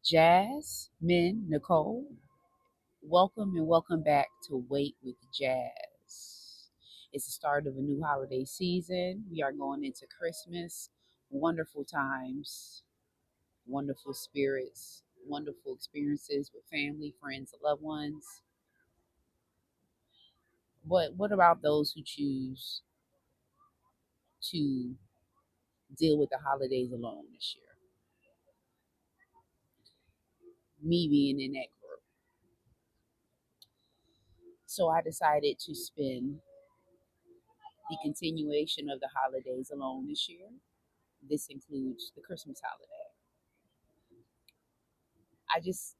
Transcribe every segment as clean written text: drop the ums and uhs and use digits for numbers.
Jasmine Nicole, welcome and welcome back to Wait with Jazz. It's the start of a new holiday season. We are going into Christmas. Wonderful times, wonderful spirits, wonderful experiences with family, friends, and loved ones. But what about those who choose to deal with the holidays alone this year? Me being in that group. So I decided to spend the continuation of the holidays alone this year. This includes the Christmas holiday. I just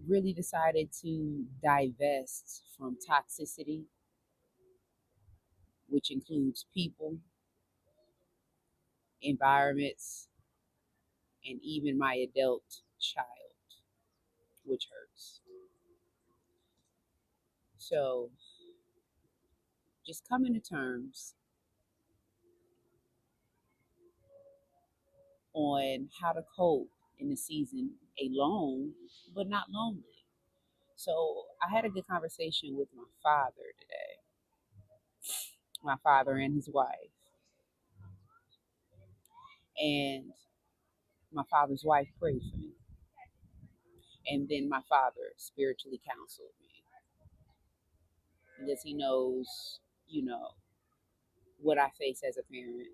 really decided to divest from toxicity, which includes people, environments, and even my adult child, which hurts. So, just coming to terms on how to cope in the season alone, but not lonely. So, I had a good conversation with my father today, my father and his wife. And my father's wife prayed for me. And then my father spiritually counseled me because he knows, you know, what I face as a parent,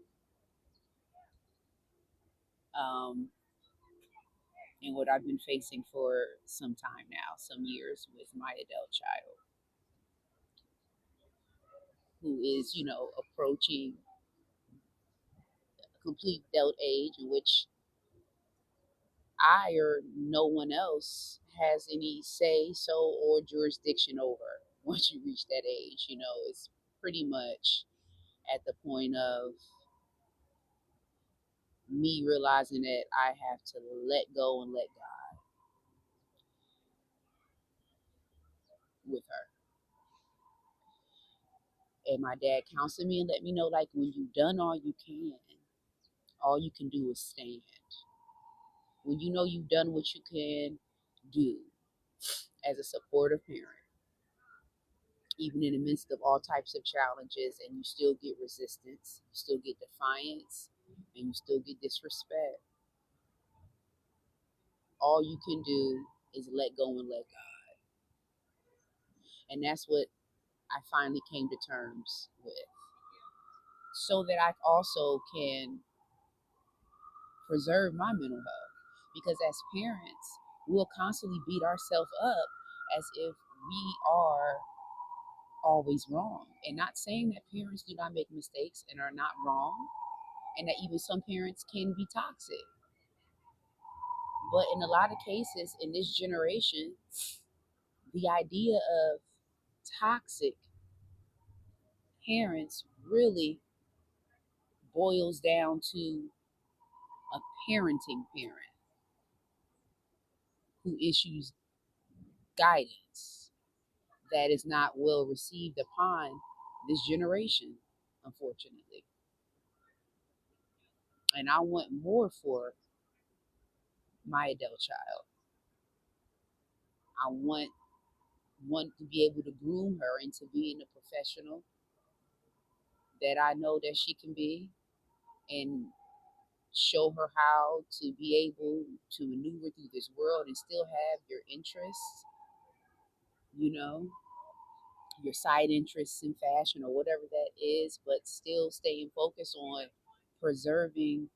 um, and what I've been facing for some time now, some years with my adult child who is, approaching a complete adult age in which I or no one else has any say, so, or jurisdiction over. Once you reach that age, it's pretty much at the point of me realizing that I have to let go and let God with her. And my dad counseled me and let me know, like, when you've done all you can do is stand. When you know you've done what you can do as a supportive parent, even in the midst of all types of challenges, and you still get resistance, you still get defiance, and you still get disrespect, all you can do is let go and let God. And that's what I finally came to terms with, so that I also can preserve my mental health. Because as parents, we'll constantly beat ourselves up as if we are always wrong. And not saying that parents do not make mistakes and are not wrong, and that even some parents can be toxic. But in a lot of cases in this generation, the idea of toxic parents really boils down to a parenting parent who issues guidance that is not well received upon this generation, unfortunately. And I want more for my adult child. I want to be able to groom her into being a professional that I know that she can be, and show her how to be able to maneuver through this world and still have your interests, you know, your side interests in fashion or whatever that is, but still staying focused on preserving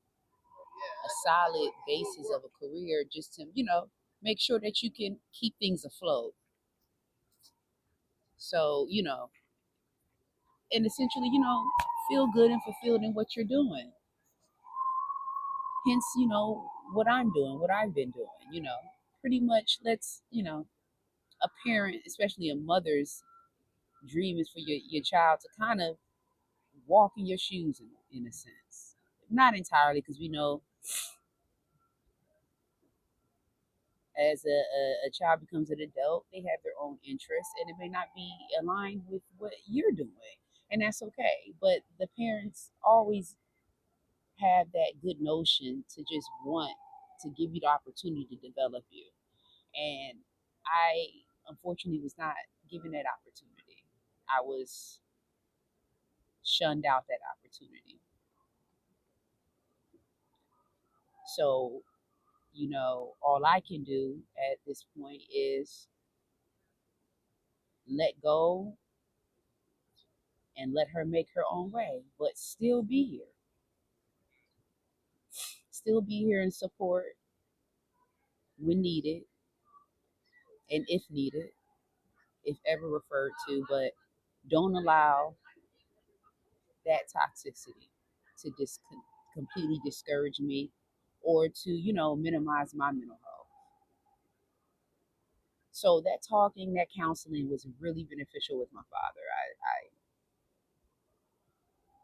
a solid basis of a career, just to, make sure that you can keep things afloat. So, and essentially, feel good and fulfilled in what you're doing. Hence, what I'm doing, what I've been doing, pretty much a parent, especially a mother's dream is for your child to kind of walk in your shoes in a sense. Not entirely, because we know as a child becomes an adult, they have their own interests and it may not be aligned with what you're doing. And that's okay. But the parents always have that good notion to just want to give you the opportunity to develop you. And I unfortunately was not given that opportunity. I was shunned out that opportunity. So, all I can do at this point is let go and let her make her own way, but still be here and support when needed and if needed, if ever referred to, but don't allow that toxicity to just completely discourage me or to, minimize my mental health. So that talking, that counseling was really beneficial with my father.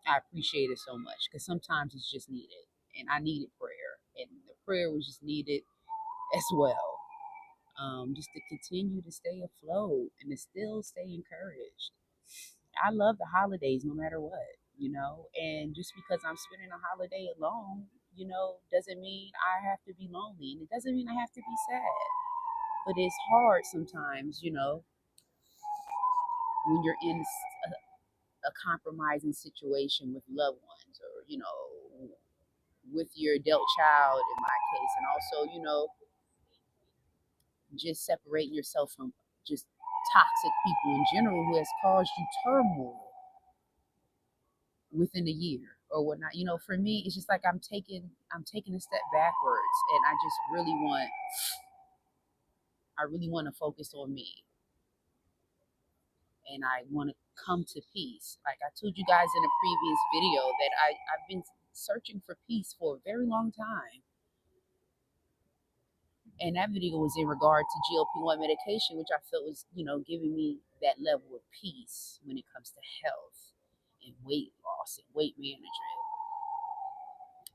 I appreciate it so much because sometimes it's just needed, and I needed prayer, and the prayer was just needed as well. Just to continue to stay afloat and to still stay encouraged. I love the holidays no matter what. And just because I'm spending a holiday alone, doesn't mean I have to be lonely, and it doesn't mean I have to be sad. But it's hard sometimes, when you're in a compromising situation with loved ones, or with your adult child in my case, and also just separating yourself from just toxic people in general who has caused you turmoil within a year or whatnot. For me, it's just like I'm taking a step backwards, and I really want to focus on me, and I want to come to peace. Like I told you guys in a previous video that I've been searching for peace for a very long time. And that video was in regard to GLP1 medication, which I felt was, giving me that level of peace when it comes to health and weight loss and weight management.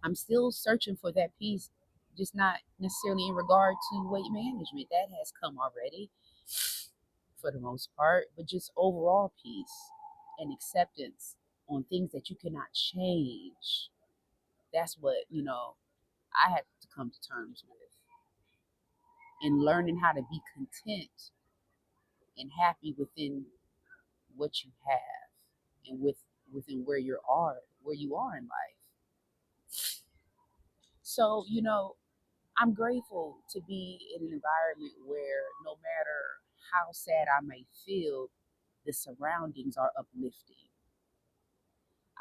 I'm still searching for that peace, just not necessarily in regard to weight management. That has come already for the most part, but just overall peace and acceptance on things that you cannot change. That's what, I had to come to terms with. And learning how to be content and happy within what you have and within where you are in life. So, I'm grateful to be in an environment where no matter how sad I may feel, the surroundings are uplifting.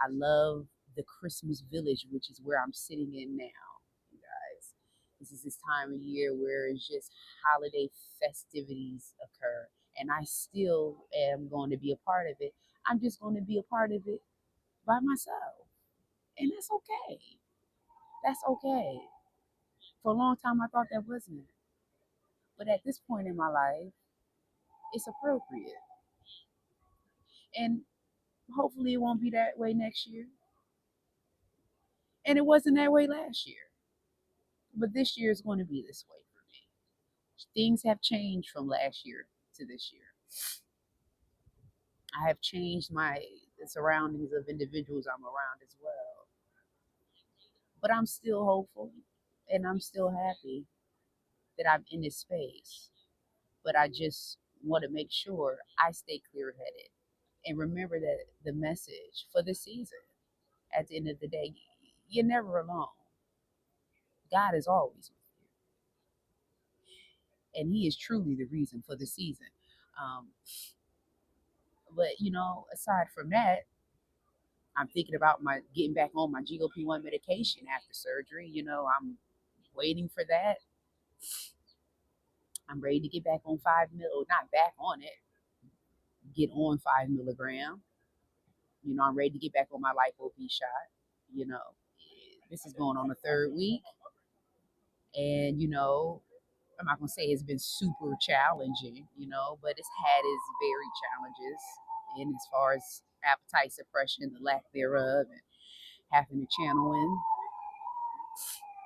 I love the Christmas village, which is where I'm sitting in now, you guys. This is this time of year where it's just holiday festivities occur, and I still am going to be a part of it. I'm just going to be a part of it by myself, and that's okay. That's okay. For a long time, I thought that wasn't, but at this point in my life, it's appropriate, and hopefully, it won't be that way next year. And it wasn't that way last year, but this year is going to be this way for me. Things have changed from last year to this year. I have changed the surroundings of individuals I'm around as well. But I'm still hopeful, and I'm still happy that I'm in this space. But I just want to make sure I stay clear headed and remember that the message for the season, at the end of the day, you're never alone. God is always with you, and He is truly the reason for the season. Um, but aside from that, I'm thinking about my getting back on my GLP1 medication after surgery. I'm waiting for that. I'm ready to get back on 5 mil, not back on it, get on 5 milligram. I'm ready to get back on my lipo B shot. You know, this is going on the third week, and I'm not gonna say it's been super challenging, but it's had its varied challenges, in as far as appetite suppression, the lack thereof, and having to channel in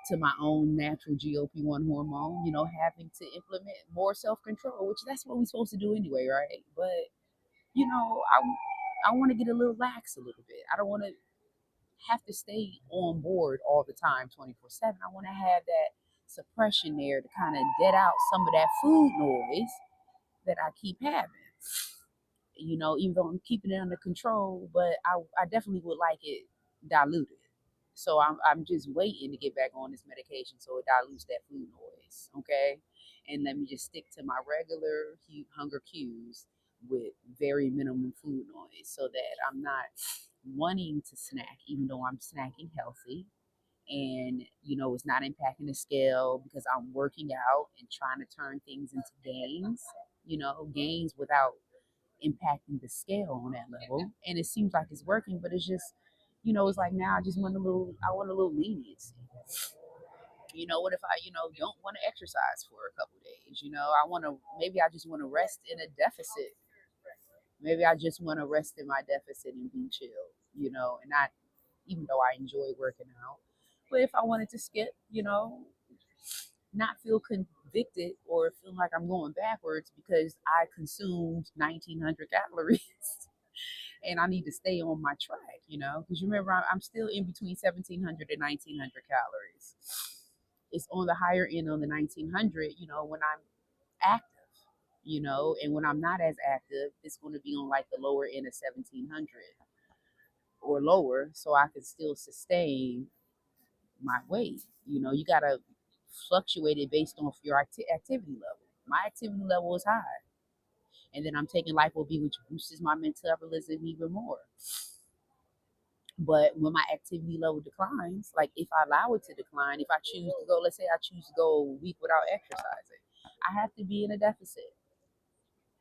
to my own natural GLP1 hormone, having to implement more self control, which that's what we're supposed to do anyway, right? But, I want to get a little lax a little bit. I don't want to have to stay on board all the time, 24/7. I want to have that suppression there to kind of dead out some of that food noise that I keep having. You know, even though I'm keeping it under control, but I definitely would like it diluted. So I'm just waiting to get back on this medication so it dilutes that food noise, okay? And let me just stick to my regular hunger cues with very minimum food noise so that I'm not wanting to snack, even though I'm snacking healthy. And, you know, it's not impacting the scale because I'm working out and trying to turn things into gains, you know, gains without impacting the scale on that level. And it seems like it's working, but it's just, you know, it's like now I want a little leniency. You know, what if I, you know, don't want to exercise for a couple days? You know, maybe I just want to rest in a deficit. Maybe I just want to rest in my deficit and be chill, you know, and not, even though I enjoy working out. But if I wanted to skip, you know, not feel convicted or feel like I'm going backwards because I consumed 1900 calories and I need to stay on my track, you know, because you remember I'm still in between 1700 and 1900 calories. It's on the higher end on the 1900, you know, when I'm active, you know, and when I'm not as active, it's going to be on like the lower end of 1700 or lower so I can still sustain my weight. You know, you got to fluctuate it based on your activity level. My activity level is high. And then I'm taking Lipo B, which boosts my metabolism even more. But when my activity level declines, like if I allow it to decline, if I choose to go, let's say I choose to go a week without exercising, I have to be in a deficit.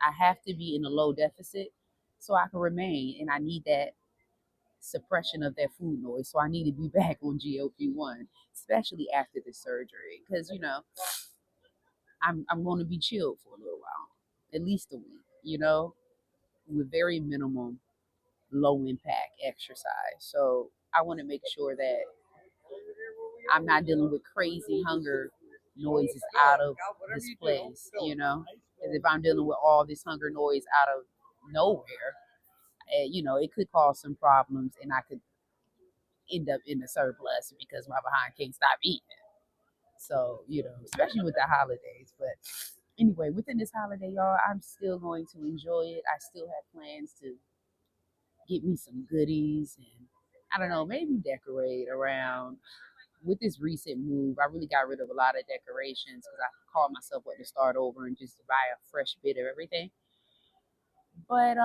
I have to be in a low deficit so I can remain. And I need that suppression of that food noise. So I need to be back on GLP1, especially after the surgery. Because, you know, I'm going to be chilled for a little while, at least a week, you know, with very minimum low impact exercise. So I want to make sure that I'm not dealing with crazy hunger noises out of this place, you know. Because if I'm dealing with all this hunger noise out of nowhere, you know, it could cause some problems and I could end up in the surplus because my behind can't stop eating. So, you know, especially with the holidays. But anyway, within this holiday, y'all, I'm still going to enjoy it. I still have plans to get me some goodies and I don't know, maybe decorate around. With this recent move, I really got rid of a lot of decorations because I called myself up to start over and just buy a fresh bit of everything. But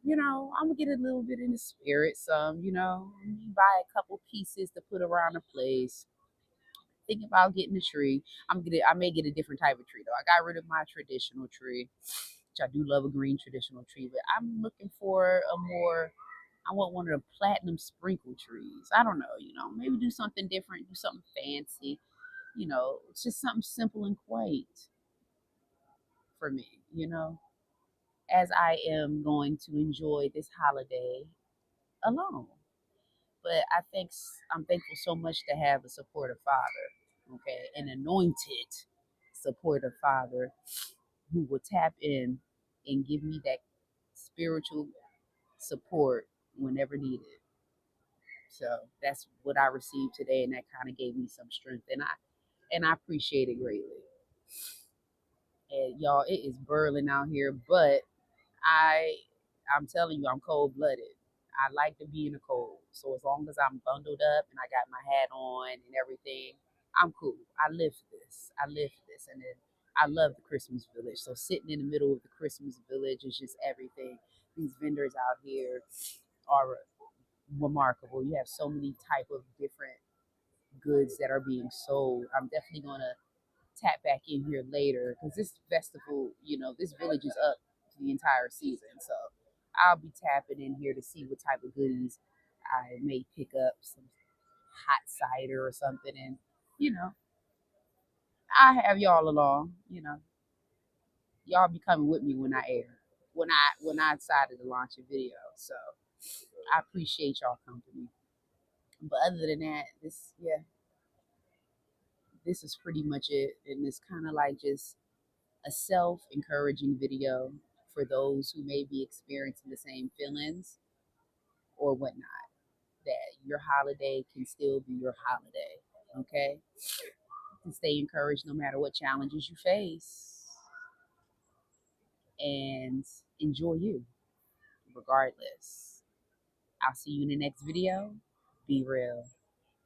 you know, I'm gonna get a little bit in the spirit, some, you know, buy a couple pieces to put around the place. Thinking about getting a tree. I may get a different type of tree though. I got rid of my traditional tree, which I do love a green traditional tree, but I'm looking for a more I want one of the platinum sprinkle trees. I don't know, you know, maybe do something different, do something fancy. You know, it's just something simple and quaint for me, you know, as I am going to enjoy this holiday alone. But I'm thankful so much to have a supportive father, okay, an anointed supportive father who will tap in and give me that spiritual support whenever needed. So that's what I received today, and that kind of gave me some strength, and I appreciate it greatly. And y'all, it is burling out here, but I I'm telling you, I'm cold blooded. I like to be in the cold. So as long as I'm bundled up and I got my hat on and everything, I'm cool. I live for this. I live for this. And then I love the Christmas village. So sitting in the middle of the Christmas village is just everything. These vendors out here are remarkable. You have so many type of different goods that are being sold. I'm definitely gonna tap back in here later because this festival, you know, this village is up the entire season. So I'll be tapping in here to see what type of goodies I may pick up, some hot cider or something. And, you know, I have y'all along, you know, y'all be coming with me when I air, when I decided to launch a video. So I appreciate y'all company. But other than that, this is pretty much it. And it's kind of like just a self encouraging video for those who may be experiencing the same feelings or whatnot, that your holiday can still be your holiday. Okay? to stay encouraged no matter what challenges you face, and enjoy you regardless. I'll see you in the next video. Be real.